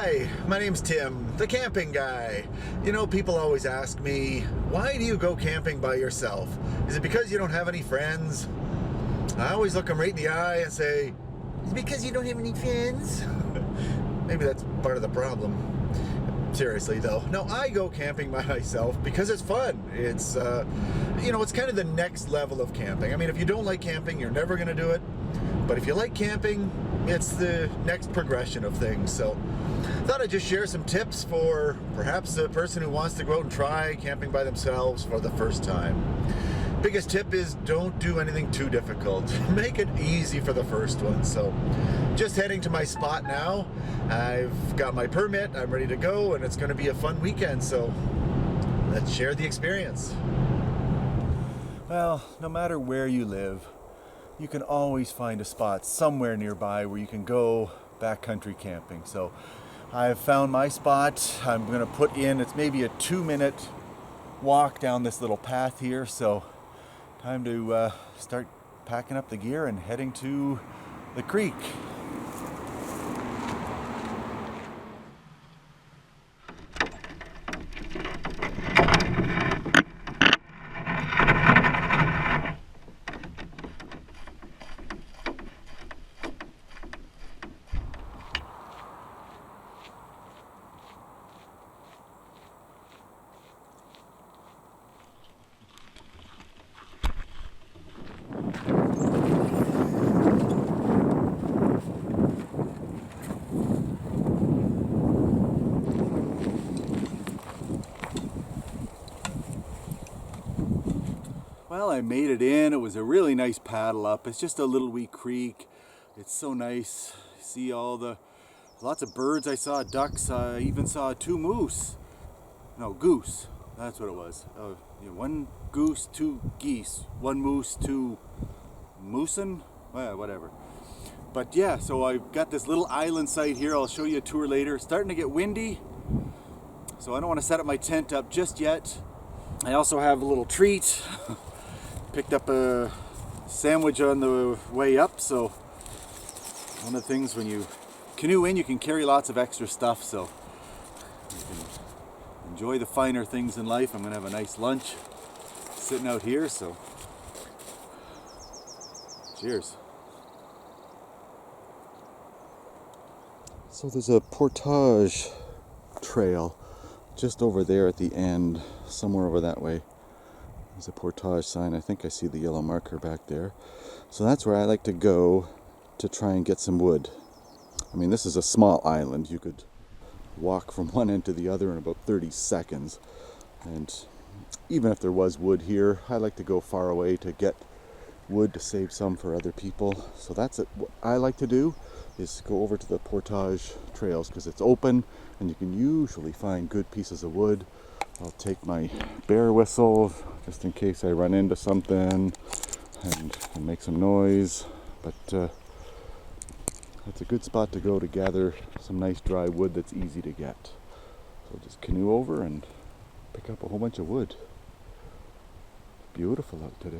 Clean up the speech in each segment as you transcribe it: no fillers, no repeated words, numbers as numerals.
Hi, my name's Tim, the camping guy. You know, people always ask me, why do you go camping by yourself? Is it because you don't have any friends? I always look them right in the eye and say, is it because you don't have any friends? Maybe that's part of the problem. Seriously though, no, I go camping by myself because it's fun. It's, it's kind of the next level of camping. I mean, if you don't like camping, you're never gonna do it. But if you like camping, it's the next progression of things. So thought I'd just share some tips for perhaps a person who wants to go out and try camping by themselves for the first time. Biggest tip is don't do anything too difficult. Make it easy for the first one. So just heading to my spot now. I've got my permit, I'm ready to go, and it's going to be a fun weekend. So let's share the experience. Well, no matter where you live, you can always find a spot somewhere nearby where you can go backcountry camping. So I've found my spot. I'm going to put in, it's maybe a 2-minute walk down this little path here. So time to start packing up the gear and heading to the creek. Well, I made it in. It was a really nice paddle up. It's just a little wee creek. It's so nice. See lots of birds. I saw ducks. I even saw 2 moose. No, goose. That's what it was. 1 goose, 2 geese. 1 moose, 2 moosin'? Well, whatever. But yeah, so I've got this little island site here. I'll show you a tour later. It's starting to get windy, so I don't want to set up my tent up just yet. I also have a little treat. Picked up a sandwich on the way up, so one of the things when you canoe in, you can carry lots of extra stuff, so you can enjoy the finer things in life. I'm going to have a nice lunch sitting out here, so cheers. So there's a portage trail just over there at the end, somewhere over that way. There's a portage sign. I think I see the yellow marker back there. So that's where I like to go to try and get some wood. I mean, this is a small island. You could walk from one end to the other in about 30 seconds. And even if there was wood here, I like to go far away to get wood to save some for other people. So that's it. What I like to do is go over to the portage trails because it's open and you can usually find good pieces of wood. I'll take my bear whistle just in case I run into something and make some noise. But it's a good spot to go to gather some nice dry wood that's easy to get. So just canoe over and pick up a whole bunch of wood. Beautiful out today.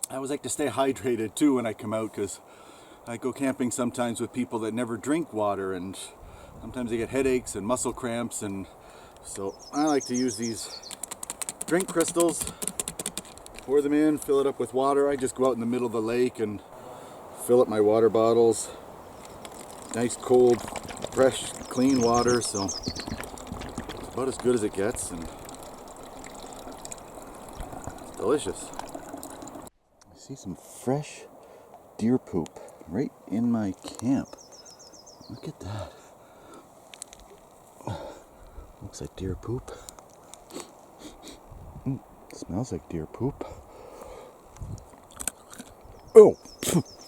I always like to stay hydrated too when I come out because I go camping sometimes with people that never drink water and sometimes they get headaches and muscle cramps, and so I like to use these drink crystals, pour them in, fill it up with water. I just go out in the middle of the lake and fill up my water bottles. Nice cold, fresh, clean water, so it's about as good as it gets and delicious. See some fresh deer poop right in my camp. Look at that. Looks like deer poop. Smells like deer poop. Oh,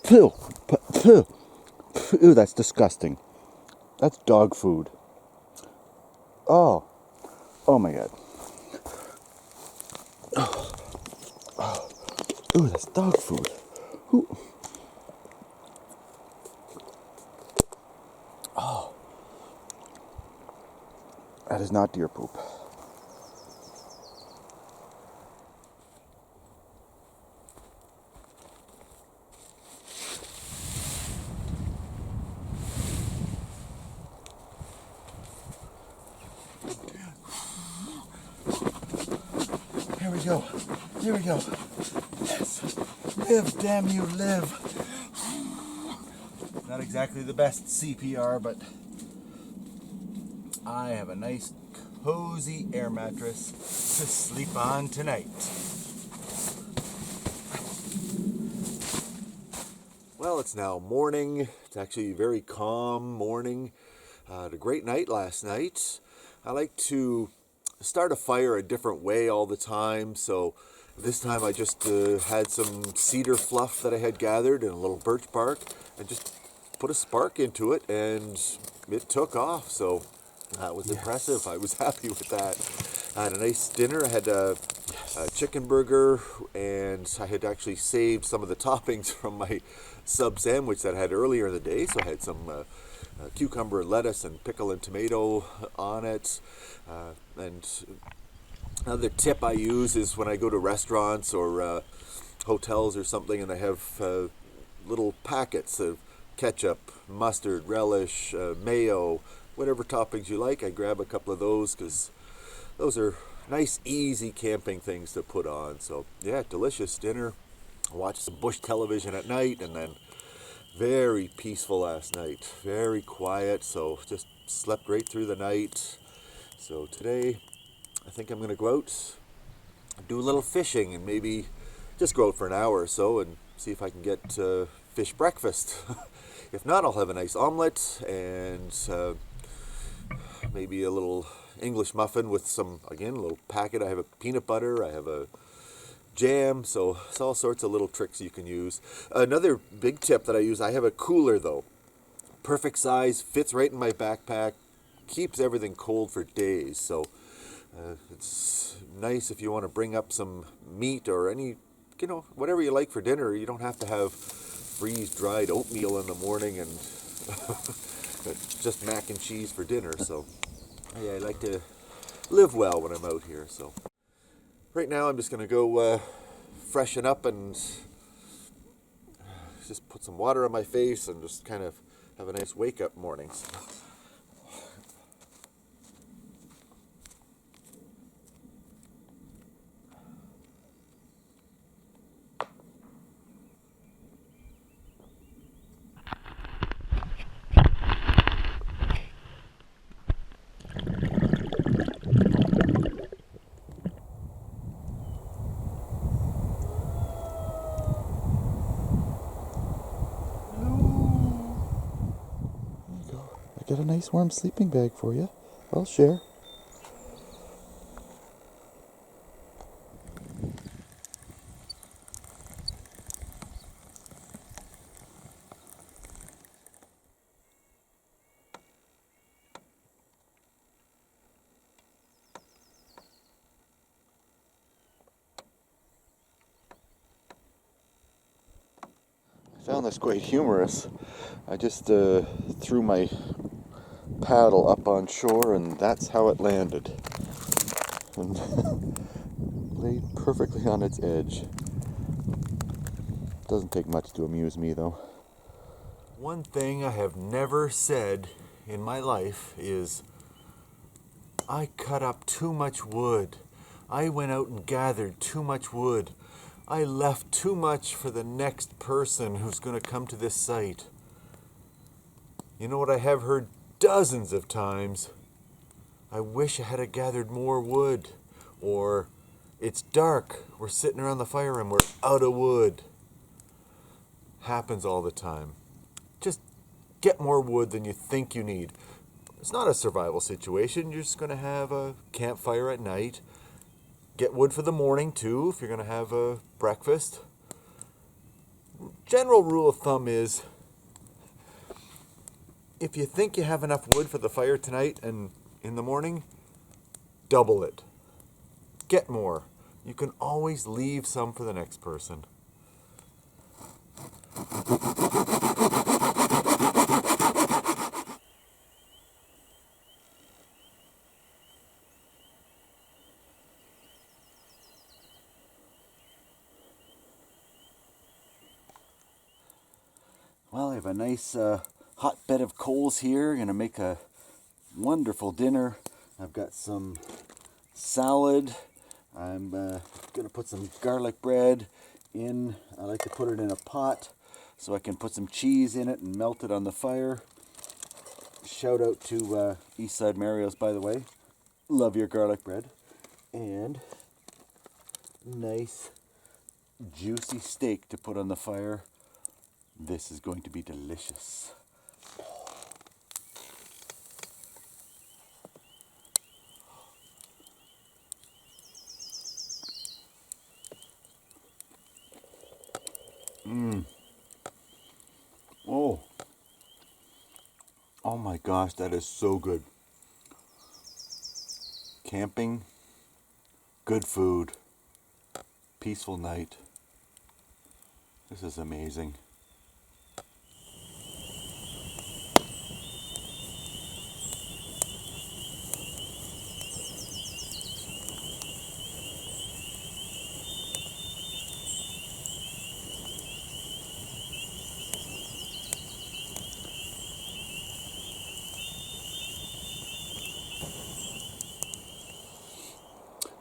phew, phew, ew, that's disgusting. That's dog food. Oh, oh my God. Ooh, that's dog food. Ooh. Oh, that is not deer poop. Here we go. Here we go. Yes. Live, damn you, live. Not exactly the best CPR, but I have a nice cozy air mattress to sleep on tonight. Well, it's now morning. It's actually a very calm morning. Had a great night last night. I like to start a fire a different way all the time, so this time I just had some cedar fluff that I had gathered and a little birch bark and just put a spark into it, and it took off. So that was impressive. I was happy with that. I had a nice dinner. I had a chicken burger, and I had actually saved some of the toppings from my sub sandwich that I had earlier in the day. So I had some cucumber and lettuce and pickle and tomato on it. And another tip I use is when I go to restaurants or hotels or something, and I have little packets of ketchup, mustard, relish, mayo, whatever toppings you like. I grab a couple of those because those are nice, easy camping things to put on. So yeah, delicious dinner. I watched some bush television at night, and then very peaceful last night. Very quiet, so just slept right through the night. So today, I think I'm going to go out, do a little fishing, and maybe just go out for an hour or so and see if I can get fish breakfast. If not, I'll have a nice omelet and maybe a little English muffin with some, again, a little packet. I have a peanut butter, I have a jam, so it's all sorts of little tricks you can use. Another big tip that I use, I have a cooler though. Perfect size, fits right in my backpack, keeps everything cold for days. So it's nice if you want to bring up some meat or any, whatever you like for dinner. You don't have to have freeze-dried oatmeal in the morning and just mac and cheese for dinner. So yeah, I like to live well when I'm out here. So right now I'm just going to go freshen up and just put some water on my face and just kind of have a nice wake-up morning. I got a nice warm sleeping bag for you. I'll share. I found this quite humorous. I just threw my paddle up on shore, and that's how it landed. And laid perfectly on its edge. Doesn't take much to amuse me, though. One thing I have never said in my life is I cut up too much wood. I went out and gathered too much wood. I left too much for the next person who's going to come to this site. You know what I have heard dozens of times? I wish I had gathered more wood. Or, it's dark, we're sitting around the fire and we're out of wood. Happens all the time. Just get more wood than you think you need. it's not a survival situation. You're just going to have a campfire at night. Get wood for the morning too if you're going to have a breakfast. General rule of thumb is, if you think you have enough wood for the fire tonight and in the morning, double it. Get more. You can always leave some for the next person. Well, I have a nice hot bed of coals here. Gonna make a wonderful dinner. I've got some salad. I'm gonna put some garlic bread in. I like to put it in a pot so I can put some cheese in it and melt it on the fire. Shout out to Eastside Mario's, by the way. Love your garlic bread. And nice juicy steak to put on the fire. This is going to be delicious. Oh. Oh my gosh, that is so good. Camping, good food, peaceful night. This is amazing.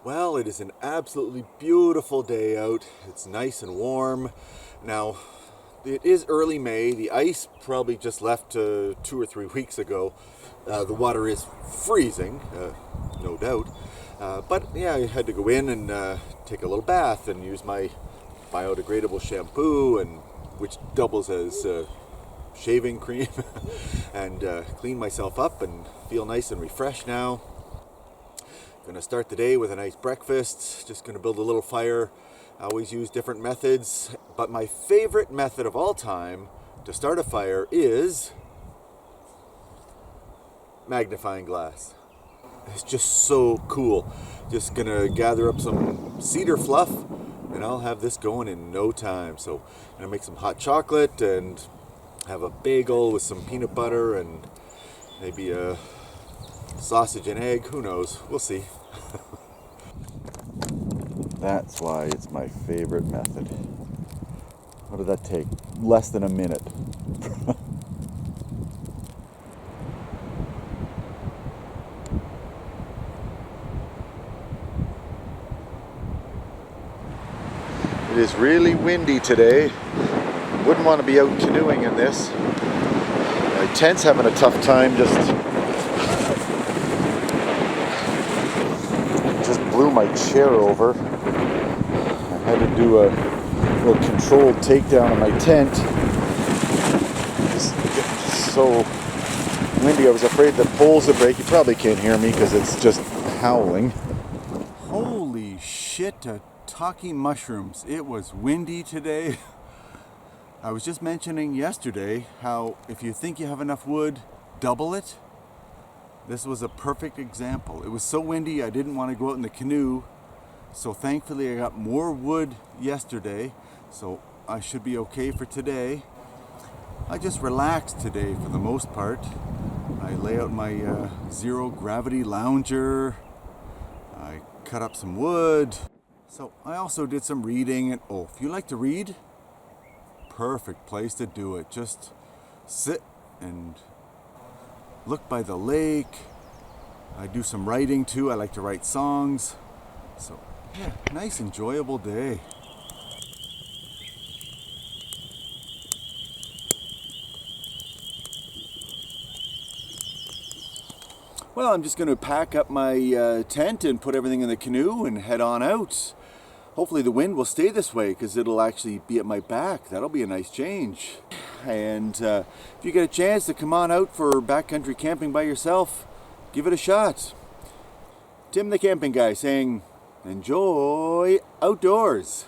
Well, it is an absolutely beautiful day out. It's nice and warm. Now, it is early May. The ice probably just left 2 or 3 weeks ago. The water is freezing, no doubt. But yeah, I had to go in and take a little bath and use my biodegradable shampoo, and which doubles as shaving cream, and clean myself up and feel nice and refreshed now. Gonna start the day with a nice breakfast. Just gonna build a little fire. I always use different methods, but my favorite method of all time to start a fire is magnifying glass. It's just so cool. Just gonna gather up some cedar fluff and I'll have this going in no time. So I'm gonna make some hot chocolate and have a bagel with some peanut butter and maybe a sausage and egg. Who knows? We'll see. That's why it's my favorite method. What did that take? Less than a minute. It is really windy today. Wouldn't want to be out canoeing in this. My tent's having a tough time, just blew my chair over. I had to do a little controlled takedown of my tent. It's so windy. I was afraid the poles would break. You probably can't hear me because it's just howling. Holy shit, talking mushrooms. It was windy today. I was just mentioning yesterday how if you think you have enough wood, double it. This was a perfect example. It was so windy I didn't want to go out in the canoe. So thankfully I got more wood yesterday. So I should be okay for today. I just relaxed today for the most part. I lay out my zero gravity lounger. I cut up some wood. So I also did some reading. And oh, if you like to read, perfect place to do it. Just sit and look by the lake. I do some writing too. I like to write songs. So yeah, nice enjoyable day. Well, I'm just going to pack up my tent and put everything in the canoe and head on out. Hopefully the wind will stay this way because it'll actually be at my back. That'll be a nice change. And if you get a chance to come on out for backcountry camping by yourself, give it a shot. Tim the Camping Guy saying, enjoy outdoors.